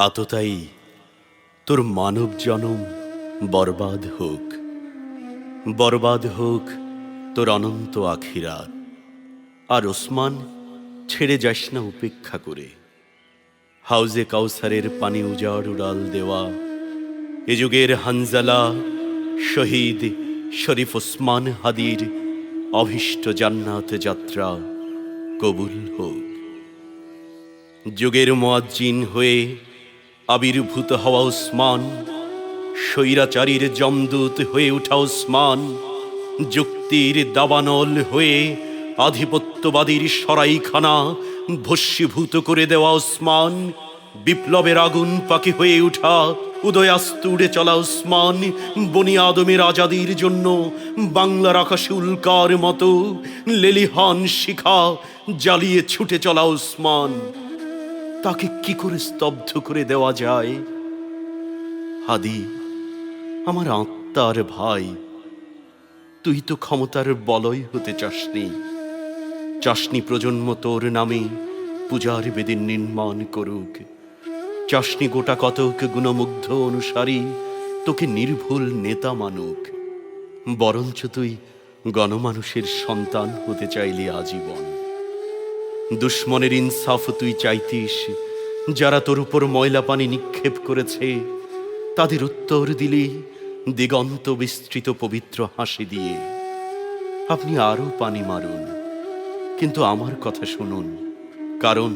আততায়ী তোর মানব জনম বরবাদ হোক, বরবাদ হোক তোর অনন্ত আখিরাত। আর ওসমান, ছেড়ে যাস না উপেক্ষা করে। হাউজে কাউসারের পানি উজাড় উড়াল দেওয়া এ যুগের হানজালা শহীদ শরীফ ওসমান হাদির অভীষ্ট জান্নাত যাত্রা কবুল হোক। যুগের মুয়াজ্জিন হয়ে আবির্ভূত হওয়া ওসমান, স্বৈরাচারীর যমদূত হয়ে ওঠা ওসমান, যুক্তির দাবানল হয়ে আধিপত্যবাদীর সরাইখানা ভস্মীভূত করে দেওয়া ওসমান, বিপ্লবের আগুন পাখি হয়ে ওঠা উদয়াস্ত উড়ে চলা ওসমান, বনি আদমের আজাদির জন্য বাংলার আকাশে উল্কার মতো লেলিহান শিখা জ্বালিয়ে ছুটে চলা ওসমান, তাকে কি করে স্তব্ধ করে দেওয়া যায়? হাদি, আমার আত্মার ভাই, তুই তো ক্ষমতার বলয় হতে চাসনি প্রজন্ম তোর নামে পূজার বেদিন নির্মাণ করুক। চাসনি গোটা কতক গুণমুগ্ধ অনুসারী তোকে নির্ভুল নেতা মানুক। বরঞ্চ তুই গণমানুষের সন্তান হতে চাইলি আজীবন। দুশ্মনের ইনসাফ তুই চাইতিস, যারা তোর উপর ময়লা পানি নিক্ষেপ করেছে তাদের উত্তর দিলি দিগন্ত বিস্তৃত পবিত্র হাসি দিয়ে। আপনি আরো পানি মারুন, কিন্তু আমার কথা শুনুন, কারণ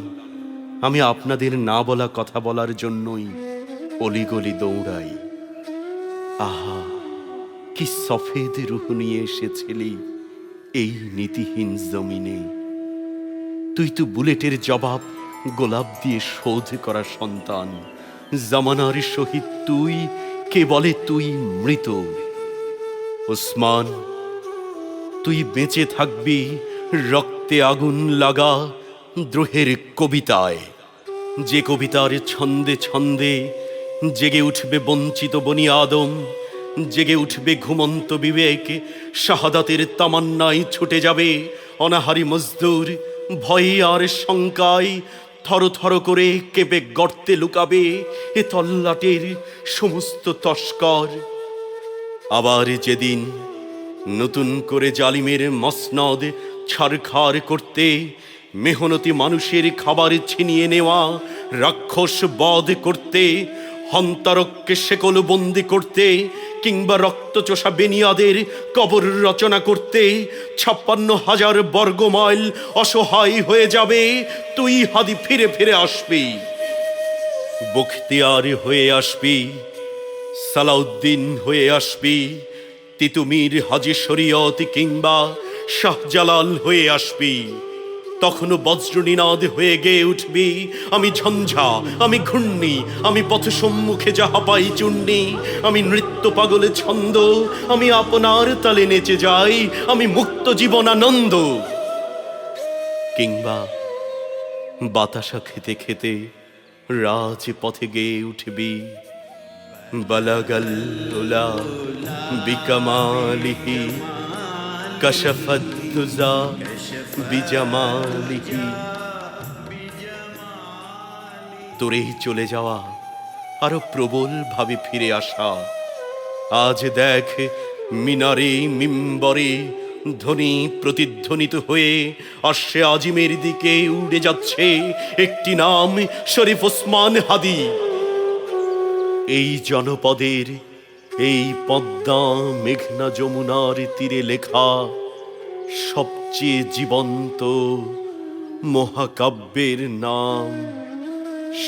আমি আপনাদের না বলা কথা বলার জন্যই অলিগলি দৌড়াই। আহা, কি সফেদ রূহ নিয়ে এসেছিলি এই নীতিহীন জমিনে। তুই তো বুলেটের জবাব গোলাপ দিয়ে শোধ করা সন্তান। জামানার শহীদ তুই, কে বলে তুই মৃত। ওসমান, তুই বেঁচে থাকবি রক্তে আগুন লাগা দ্রোহের কবিতায়, যে কবিতার ছন্দে ছন্দে জেগে উঠবে বঞ্চিত বনি আদম, জেগে উঠবে ঘুমন্ত বিবেক, শাহাদাতের তামান্নায় ছুটে যাবে অনাহারী মজদুর, ভয়ে আর শঙ্কায় থর থর করে কেঁপে গর্তে লুকাবে এ তল্লাটের সমস্ত তস্কর। আবার যেদিন নতুন করে জালিমের মসনদ ছারখার করতে, মেহনতি মানুষের খাবার ছিনিয়ে নেওয়া রাক্ষস বধ করতে, হন্তারককে শেকল বন্দি করতে, কিংবা রক্তচোষা বেনিয়াদের কবর রচনা করতে ৫৬,০০০ বর্গমাইল অসহায় হয়ে যাবে, তুই হাদি ফিরে ফিরে আসবি, বখতিয়ার হয়ে আসবি, সালাউদ্দিন হয়ে আসবি, তিতুমির হাজী শরীয়ত কিংবা শাহজালাল হয়ে আসবি। তখনও বজ্রনিনাদ হয়ে গেয়ে উঠবি, আমি ঝঞ্ঝা, আমি ঘূর্ণি, আমি পথ সম্মুখে যাহা পাই চূর্ণি, আমি নৃত্য পাগলে ছন্দ, আমি আপনার তালে নেচে যাই, আমি মুক্ত জীবনানন্দ। কিংবা বাতাসা খেতে খেতে রাজ পথে গেয়ে উঠবি, বালাগাল উলা বিকামালিহি কাশাফাত দুজা বিজামালিহি। তোরেই চলে যাওয়া, আরো প্রবল ভাবে ফিরে আসা। আজ দেখ মিনারে মিম্বরে ধ্বনি প্রতিধ্বনিত হয়ে আসছে আজিমের দিকে উড়ে যাচ্ছে একটি নাম, শরীফ ওসমান হাদি। এই জনপদের, এই পদ্মা মেঘনা যমুনার তীরে লেখা সবচেয়ে জীবন্ত মহাকাব্যের নাম,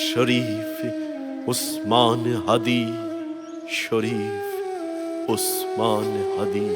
শরীফ ওসমান হাদি, শরীফ ওসমান হাদি।